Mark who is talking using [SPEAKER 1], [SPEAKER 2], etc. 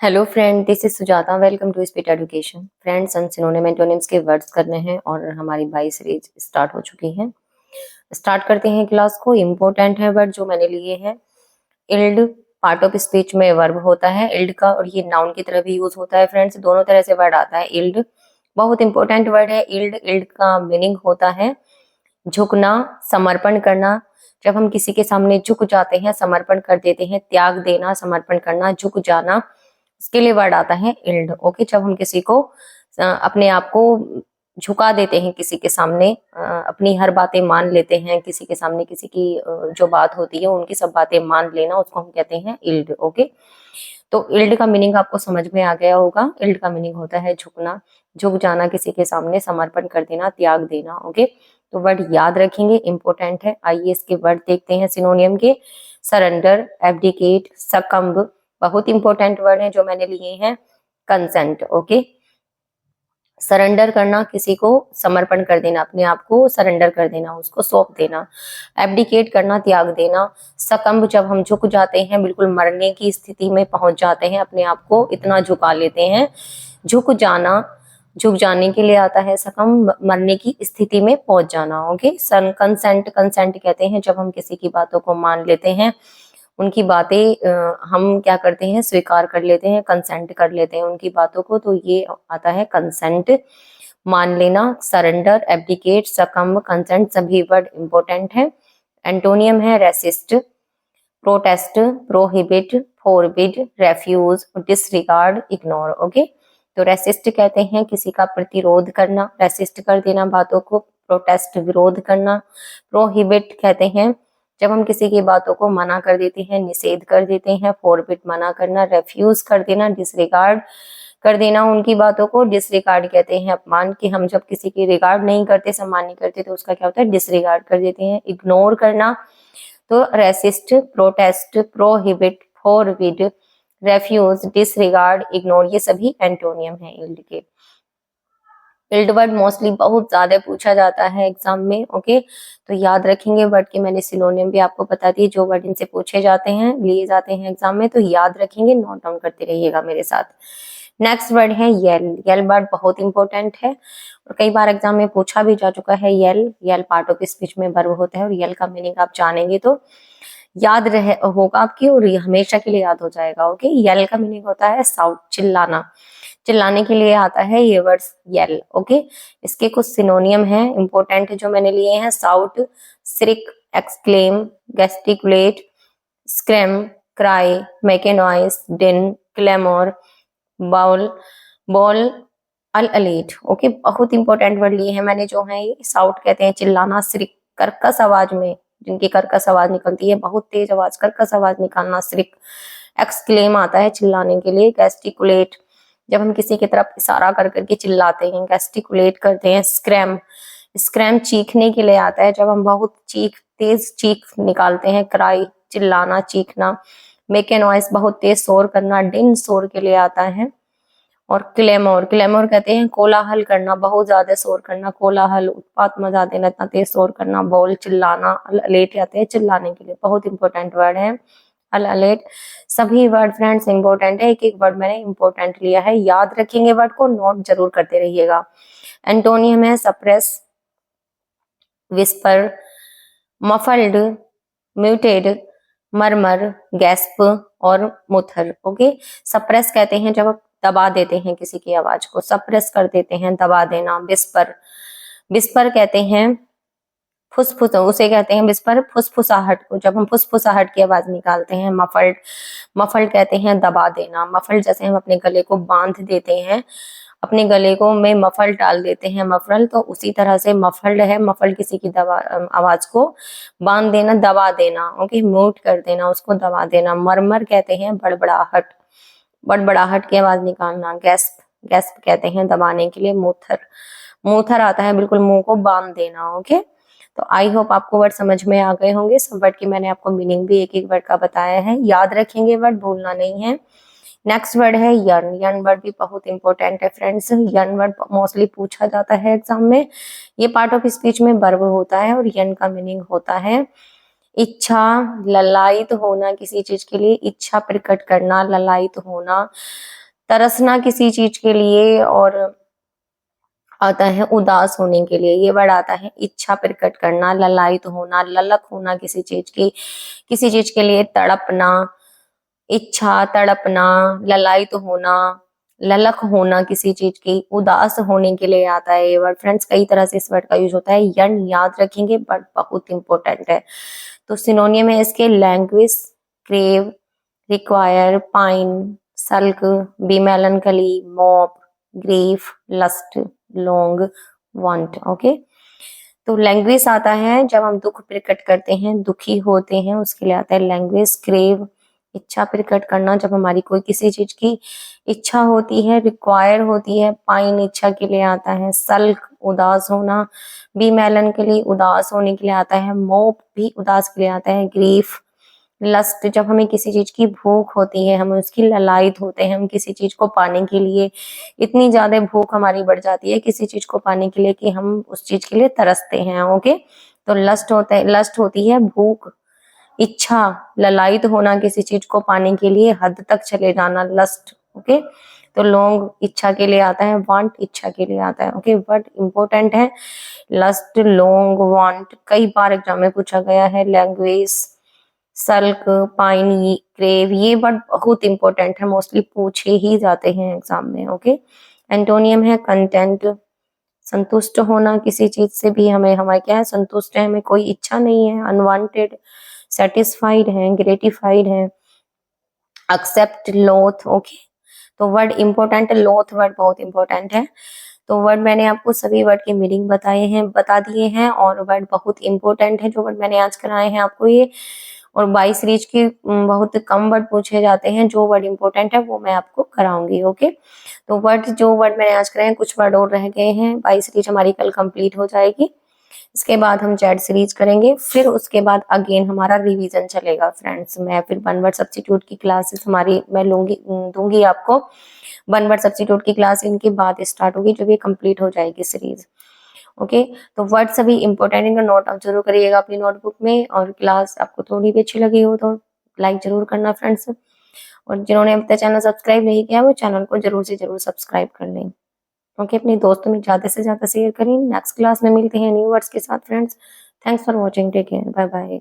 [SPEAKER 1] Hello friend, this is Sujata. Welcome to speed education. Friends, हम synonym antonyms के words करने हैं और हमारी 22 सीरीज स्टार्ट हो चुकी है। स्टार्ट करते हैं क्लास को। इम्पोर्टेंट है वर्ड जो मैंने लिए हैं। इल्ड पार्ट ऑफ स्पीच में वर्ब होता है इल्ड का, और ये नाउन की तरह भी यूज होता है। फ्रेंड्स, दोनों तरह से वर्ड आता है। इल्ड बहुत इंपॉर्टेंट वर्ड है। इल्ड इल्ड का मीनिंग होता है झुकना, समर्पण करना। जब हम किसी के सामने झुक जाते हैं, समर्पण कर देते हैं, त्याग देना, समर्पण करना, झुक जाना, इसके लिए वर्ड आता है इल्ड। ओके, जब हम किसी को अपने आप को झुका देते हैं किसी के सामने, अपनी हर बातें मान लेते हैं किसी के सामने, किसी की जो बात होती है उनकी सब बातें मान लेना, उसको हम कहते हैं इल्ड। ओके, तो इल्ड का मीनिंग आपको समझ में आ गया होगा। इल्ड का मीनिंग होता है झुकना, झुक जाना किसी के सामने, समर्पण कर देना, त्याग देना। ओके, तो वर्ड याद रखेंगे, इंपॉर्टेंट है। आइए इसके वर्ड देखते हैं सिनोनियम के। सरेंडर, एब्डिकेट, सकम्ब बहुत इंपॉर्टेंट वर्ड है जो मैंने लिए हैं। कंसेंट, ओके, सरेंडर करना, किसी को समर्पण कर देना, अपने आप को सरेंडर कर देना, उसको सौंप देना। एब्डिकेट करना, त्याग देना। सकम्ब जब हम झुक जाते हैं, बिल्कुल मरने की स्थिति में पहुंच जाते हैं, अपने आप को इतना झुका लेते हैं। झुक जाना, झुक जाने के लिए आता है सकम्ब, मरने की स्थिति में पहुंच जाना। ओके, कंसेंट, कंसेंट कहते हैं जब हम किसी की बातों को मान लेते हैं, उनकी बातें हम क्या करते हैं, स्वीकार कर लेते हैं, कंसेंट कर लेते हैं उनकी बातों को, तो ये आता है कंसेंट, मान लेना। सरेंडर, एब्डिकेट, सकम्ब, कंसेंट सभी वर्ड इंपॉर्टेंट है। एंटोनियम है resist, protest, prohibit, forbid, refuse, disregard, ignore. Okay, तो रेसिस्ट कहते हैं किसी का प्रतिरोध करना, रेसिस्ट कर देना बातों को। प्रोटेस्ट विरोध करना। प्रोहिबिट कहते हैं जब हम किसी की बातों को मना कर देते हैं, निषेध कर देते हैं। फॉरबिट मना करना, रेफ्यूज कर देना, डिसरिगार्ड कर देना उनकी बातों को। डिसरिगार्ड कहते हैं अपमान, कि हम जब किसी की रिगार्ड नहीं करते, सम्मान नहीं करते, तो उसका क्या होता है, डिसरिगार्ड कर देते हैं। इग्नोर करना, तो resist, protest, prohibit, forbid, refuse, disregard, ignore, ये सभी एंटोनियम है इल्ड के। इल्ड वर्ड मोस्टली बहुत ज्यादा पूछा जाता है एग्जाम में। ओके, तो याद रखेंगे वर्ड के। मैंने सिनोनियम भी आपको बता दी, जो वर्ड इनसे पूछे जाते हैं, लिए जाते हैं एग्जाम में, तो याद रखेंगे, नोट डाउन करते रहिएगा मेरे साथ। नेक्स्ट वर्ड है येल। येल वर्ड बहुत इंपॉर्टेंट है और कई बार एग्जाम में पूछा भी जा चुका है। Yell, yell part of speech में वर्ब होता है और येल का मीनिंग आप जानेंगे तो याद रहे होगा आपकी, और ये हमेशा के लिए याद हो जाएगा। ओके, येल का मीनिंग होता है साउट, चिल्लाना, चिल्लाने के लिए आता है ये वर्ड येल। ओके, इसके कुछ सिनोनियम है इंपॉर्टेंट है जो मैंने लिए हैं। Shout, shriek, exclaim, gesticulate, scream, cry, make a noise, din, clamour, howl, bawl, ululate. Okay, बहुत इंपॉर्टेंट वर्ड लिए हैं मैंने जो है। ये साउट कहते हैं चिल्लाना, श्रिक कर्कश आवाज में, जिनकी कर्कश आवाज निकलती है, बहुत तेज आवाज, कर्कश आवाज निकालना, श्रिक। एक्सक्लेम आता है चिल्लाने के लिए। गेस्टिकुलेट जब हम किसी की तरफ इशारा कर करके चिल्लाते हैं, गेस्टिकुलेट करते हैं। स्क्रैम, स्क्रैम चीखने के लिए आता है, जब हम बहुत तेज चीख निकालते हैं। क्राई चिल्लाना, चीखना। मेक ए नॉइस बहुत तेज शोर करना, डिन शोर के लिए आता है। और क्लेमोर, क्लेमोर कहते हैं कोलाहल करना, बहुत ज्यादा शोर करना, कोलाहल, उत्पात मचा देना, इतना तेज शोर करना। बॉल चिल्लाना, अलर्ट आते हैं चिल्लाने के लिए, बहुत इंपॉर्टेंट वर्ड है अलर्ट। सभी वर्ड फ्रेंड्स इंपॉर्टेंट है, एक एक वर्ड मैंने इंपॉर्टेंट लिया है, याद रखेंगे वर्ड को, नोट जरूर करते रहिएगा। एंटोनियम है suppress, whisper, muffled, muted, murmur, gasp और मुथर। ओके, सप्रेस कहते हैं जब आप दबा देते हैं किसी की आवाज को, सप्रेस कर देते हैं, दबा देना। विस्पर, विस्पर कहते हैं फुसफुस, उसे कहते हैं विस्पर, फुसफुसाहट को, जब हम फुसफुसाहट की आवाज निकालते हैं। मफल्ड, मफल्ड कहते हैं दबा देना। मफल्ड जैसे हम अपने गले को बांध देते हैं, अपने गले को में मफल डाल देते हैं, मफल, तो उसी तरह से मफल्ड है, मफल किसी की आवाज को बांध देना, दबा देना। ओके, म्यूट कर देना, उसको दबा देना। मरमर कहते हैं बड़बड़ाहट, बड़बड़ाहट की आवाज निकालना। गैस्प, गैस्प कहते हैं दबाने के लिए। मूथर, मूथर आता है बिल्कुल मुंह को बांध देना। ओके, तो आई होप आपको वर्ड समझ में आ गए होंगे। सब वर्ड की मैंने आपको मीनिंग भी एक एक वर्ड का बताया है, याद रखेंगे वर्ड, भूलना नहीं है। नेक्स्ट वर्ड है यर्न। यर्न वर्ड भी बहुत इंपॉर्टेंट है फ्रेंड्स। यर्न वर्ड मोस्टली पूछा जाता है एग्जाम में। ये पार्ट ऑफ स्पीच में वर्ब होता है और यर्न का मीनिंग होता है इच्छा, ललायित होना किसी चीज के लिए, इच्छा प्रकट करना, ललायित होना, तरसना किसी चीज के लिए, और आता है उदास होने के लिए। ये वर्ड आता है इच्छा प्रकट करना, ललायित होना, ललक होना किसी चीज की, किसी चीज के लिए तड़पना, इच्छा, तड़पना, ललायित होना, ललक होना किसी चीज की, उदास होने के लिए आता है ये वर्ड। फ्रेंड्स कई तरह से इस वर्ड का यूज होता है, यन याद रखेंगे बट बहुत इंपॉर्टेंट है। तो सिनोनियम है इसके languish, crave, require, pine, sulk, be melancholy, mope, grief, lust, long, want. Okay, तो लैंग्वेज आता है जब हम दुख प्रकट करते हैं, दुखी होते हैं, उसके लिए आता है लैंग्वेज। क्रेव, इच्छा प्रकट करना, जब हमारी कोई किसी चीज की इच्छा होती है, रिक्वायर होती है। पाइन इच्छा के लिए आता है। सल्क उदास होना, बी मेलन के लिए उदास होने के लिए आता है। मोप भी उदास के लिए आता है। ग्रीफ, लस्ट जब हमें किसी चीज की भूख होती है, हम उसकी ललायत होते हैं, हम किसी चीज को पाने के लिए इतनी ज्यादा भूख हमारी बढ़ जाती है किसी चीज को पाने के लिए कि हम उस चीज के लिए तरसते हैं। ओके, तो लस्ट होता है, लस्ट होती है भूख। इच्छा, ललायत होना किसी चीज को पाने के लिए, हद तक चले जाना, लस्ट। ओके, तो लॉन्ग इच्छा के लिए आता है। वांट इच्छा के लिए आता है। ओके, वर्ड इंपॉर्टेंट है लस्ट, लॉन्ग, वांट, कई बार एग्जाम में पूछा गया है। लैंग्वेज, सल्क, पाइन, क्रेव, ये वर्ड बहुत इंपॉर्टेंट है, मोस्टली पूछे ही जाते हैं एग्जाम में। ओके, एंटोनियम है कंटेंट, संतुष्ट होना किसी चीज से भी, हमें हमारे क्या है, संतुष्ट है, हमें कोई इच्छा नहीं है। अनवांटेड, सेटिस्फाइड है, ग्रेटिफाइड है। एक्सेप्ट, लोथ। ओके, तो वर्ड इंपॉर्टेंट है, लोथ वर्ड बहुत इंपॉर्टेंट है। तो वर्ड मैंने आपको सभी वर्ड के मीनिंग बता दिए हैं, और वर्ड बहुत इंपॉर्टेंट है जो वर्ड मैंने आज कराए हैं आपको ये। और 22 सीरीज की बहुत कम वर्ड पूछे जाते हैं, जो वर्ड इंपॉर्टेंट है वो मैं आपको कराऊंगी। ओके, तो जो वर्ड मैंने आज कराए हैं, कुछ वर्ड और रह गए हैं। 22 सीरीज हमारी कल कंप्लीट हो जाएगी। इसके बाद हम चैट सीरीज करेंगे, फिर उसके बाद अगेन हमारा रिवीजन चलेगा। फ्रेंड्स मैं फिर वन वर्ड सब्स्टिट्यूट की क्लासेस हमारी मैं दूंगी आपको। वन वर्ड सब्स्टिट्यूट की क्लास इनके बाद स्टार्ट होगी, जब ये कंप्लीट हो जाएगी सीरीज। ओके, तो वर्ड सभी इंपॉर्टेंट, इनका नोट आप जरूर करिएगा अपनी नोटबुक में। और क्लास आपको थोड़ी भी अच्छी लगी हो तो लाइक जरूर करना फ्रेंड्स। और जिन्होंने अब तक चैनल सब्सक्राइब नहीं किया वो चैनल को जरूर से जरूर सब्सक्राइब कर लें। ओके, अपने दोस्तों में ज्यादा से ज्यादा शेयर करें। नेक्स्ट क्लास में मिलते हैं न्यू वर्ड्स के साथ friends. Thanks for watching, take care, bye bye.